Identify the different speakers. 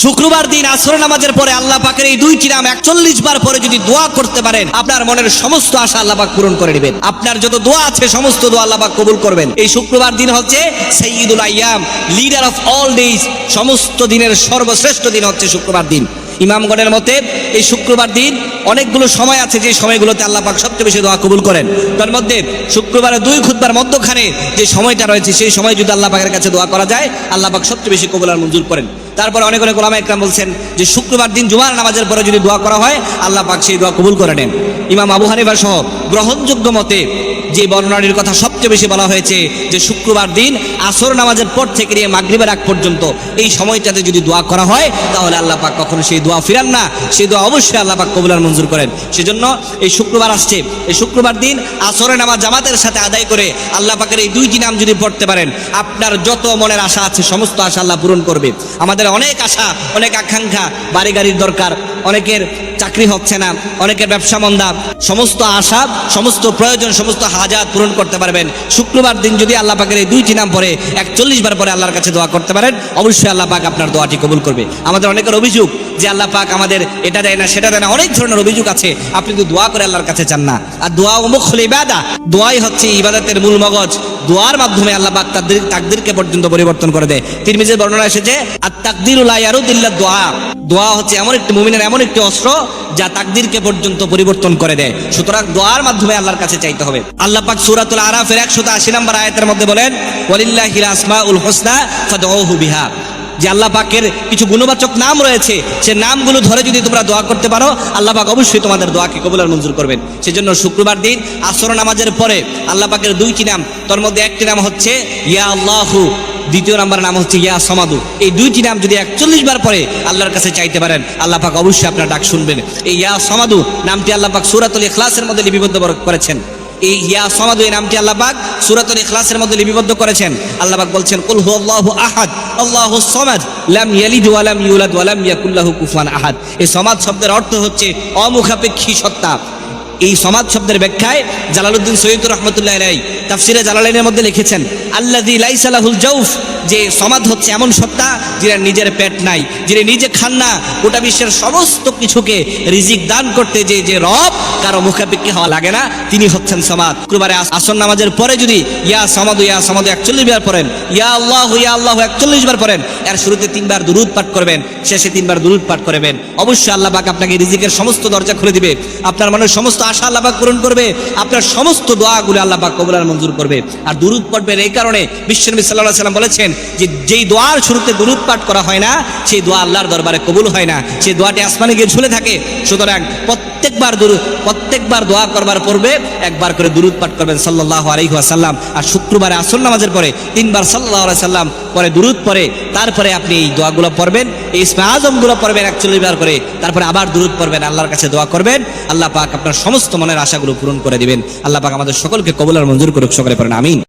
Speaker 1: শুক্রবার দিন আসর নামাজের পরে আল্লাহ পাকের এই দুইটি নাম 41 বার পরে যদি দোয়া করতে পারেন, আপনার মনের সমস্ত আশা আল্লাহ পাক পূরণ করে দিবেন। আপনার যত দোয়া আছে সমস্ত দোয়া আল্লাহ পাক কবুল করবেন। এই শুক্রবার দিন হচ্ছে সাইয়্যিদুল আইয়াম, লিডার অফ অল ডেজ। সমস্ত দিনের সর্বশ্রেষ্ঠ দিন হচ্ছে শুক্রবার দিন। ইমামগণের মতে এই শুক্রবার দিন অনেকগুলো সময় আছে যে সময়গুলোতে আল্লাহ পাক সবচেয়ে বেশি দোয়া কবুল করেন। তার মধ্যে শুক্রবারের দুই খুতবার মধ্যখানে যে সময়টা রয়েছে সেই সময় যদি আল্লাহ পাকের কাছে দোয়া করা যায়, আল্লাহ পাক সবচেয়ে বেশি কবুল আর মঞ্জুর করেন। তারপরে অনেক অনেক ওলামা ইকরাম বলছেন যে শুক্রবার দিন জুমার নামাজের পরে যদি দোয়া করা হয়, আল্লাহ পাক সেই দোয়া কবুল করে নেন। ইমাম আবু হানিফা সহ গ্রহণযোগ্য মতে যে বর্ণনাটির কথা সবচেয়ে বেশি বলা হয়েছে যে শুক্রবার দিন আসর নামাজের পর থেকে নিয়ে মাগরিবের আগ পর্যন্ত এই সময়টাতে যদি দোয়া করা হয়, তাহলে আল্লাহ পাক কখনো সেই দোয়া ফিরান না, সেই দোয়া অবশ্যই আল্লাহ পাক কবুল আর মঞ্জুর করেন। সেজন্য এই শুক্রবার আসছে, এই শুক্রবার দিন আসরের নামাজ জামাতের সাথে আদায় করে আল্লাহ পাকের এই দুইটি নাম যদি পড়তে পারেন, আপনার যত মনের আশা আছে সমস্ত আশা আল্লাহ পূরণ করবে। আমাদের অনেক আশা, অনেক আকাঙ্ক্ষা, বাড়ি গাড়ির দরকার, অনেকের চাকরি হচ্ছে না, অনেকের ব্যবসা মন্দা, সমস্ত আশা, সমস্ত প্রয়োজন, সমস্ত হাজাত পূরণ করতে পারবেন শুক্রবার দিন যদি আল্লাহ পাকের এই দুইটি নাম পরে 41 বার পরে আল্লাহর কাছে দোয়া করতে পারেন। অবশ্যই আল্লাহ পাক আপনার দোয়াটি কবুল করবে। আমাদের অনেকের অভিযোগ যে আল্লাহ পাক আমাদের এটা দেয় না, সেটা দেয় না, অনেক ধরনের অভিযোগ আছে। আপনি তো দোয়া করে আল্লাহর কাছে চান না। আর দোয়া মুখল ইবাদা, দোয়াই হচ্ছে ইবাদতের মূল মগজ। দোয়ার মাধ্যমে আল্লাহ পাক তাকদীরকে পর্যন্ত পরিবর্তন করে দেয়। তিরমিজির বর্ণনা এসেছে আত তাকদীরু লা ইয়ারুদু ইল্লা দোয়া। দোয়া হচ্ছে এমন একটি মুমিনের এমন একটি অস্ত্র যা তাকদীরকে পর্যন্ত পরিবর্তন করে দেয়। সুতরাং দোয়ার মাধ্যমে আল্লাহর কাছে চাইতে হবে। আল্লাহ পাক সূরাতুল আরাফের 180 নম্বর আয়াতের মধ্যে বলেন ওয়ালিল্লাহিল আসমাউল হুসনা ফাদউহু বিহা, যে আল্লাহ পাকের কিছু গুণবাচক নাম রয়েছে, সে নামগুলো ধরে যদি তোমরা দোয়া করতে পারো, আল্লাহ পাক অবশ্যই তোমাদের দোয়াকে কবুল আর মঞ্জুর করবেন। সেজন্য শুক্রবার দিন আসর নামাজের পরে আল্লাহ পাকের দুইটি নাম, তার মধ্যে একটি নাম হচ্ছে ইয়া আল্লাহু, দ্বিতীয় নাম্বার নাম হচ্ছে ইয়া সমাদু। এই দুইটি নাম যদি 41 বার পরে আল্লাহর কাছে চাইতে পারেন, আল্লাহ পাক অবশ্যই আপনার ডাক শুনবেন। এই ইয়া সমাদু নামটি আল্লাহ পাক সূরাতুল ইখলাসের মধ্যে লিপিবদ্ধ করেছেন। এই ইয়া সমাদু এই নামটি আল্লাহ পাক সূরাতুল ইখলাসের মধ্যে লিপিবদ্ধ করেছেন। আল্লাহ পাক বলছেন কুল হুয়াল্লাহু আহাদ আল্লাহুস সামাদ লাম ইয়ালিদ ওয়া লাম ইউলাদ ওয়া লাম ইয়াকুল লাহু কুফুয়ান আহাদ। এই সমাদ শব্দের অর্থ হচ্ছে অমুখাপেক্ষী সত্তা। এই সমাদ শব্দের ব্যাখ্যায় জালালউদ্দিন সৈয়দ রহমতুল্লাহ আলাইহি তাফসিরে জালালাইনের মধ্যে লিখেছেন আল্লাযী লাইসা লাহুল জাওফ, যে সমাদ হচ্ছে এমন সত্তা যিনি নিজের পেট নাই, যিনি নিজে খান না, গোটা বিশ্বের সমস্ত কিছুকে রিজিক দান করতে যে রব, কারো মুখাপেক্ষী হওয়া লাগে না, তিনি হচ্ছেন সমাদ। শুক্রবারে আসর নামাজের পরে যদি ইয়া সমাদু 41 বার পড়েন, ইয়া আল্লাহু 41 বার পড়েন, এর শুরুতে 3 বার দুরূদ পাঠ করবেন, শেষে 3 বার দুরূদ পাঠ করবেন, অবশ্যই আল্লাহ পাক আপনাকে রিজিকের সমস্ত দরজা খুলে দিবে। আপনার মনের সমস্ত আশা আল্লাহ পাক পূরণ করবে। আপনার সমস্ত দোয়াগুলো আল্লাহ পাক কবুল আর মঞ্জুর করবে। আর দুরূদ পড়বেন এই কারণে, বিশ্বনবী সাল্লাল্লাহু আলাইহি ওয়াসাল্লাম বলেছেন যে যেই দোয়ার শুরুতে দুরূদ পাঠ করা হয় না, সেই দোয়া আল্লাহর দরবারে কবুল হয় না, সেই দোয়াটি আসমানে গিয়ে ঝুলে থাকে। সুতরাং প্রত্যেকবার দোয়া করবার পূর্বে একবার করে দুরূদ পাঠ করবেন সাল্লাল্লাহু আলাইহি ওয়াসাল্লাম। আর শুক্রবারে আসর নামাজের পরে 3 বার সাল্লাল্লাহু আলাইহি ওয়াসাল্লাম পরে দুরূদ পড়ে তারপরে আপনি এই দোয়াগুলো পড়বেন, এই ইসমে আযমগুলো পড়বেন 41 বার করে, তারপরে আবার দুরূদ পড়বেন, আল্লাহর কাছে দোয়া করবেন। আল্লাহ পাক আপনার সমস্ত মনের আশাগুলো পূরণ করে দিবেন। আল্লাহ পাক আমাদের সকলকে কবুল আর মঞ্জুর করুক। সকলে পড়েন আমিন।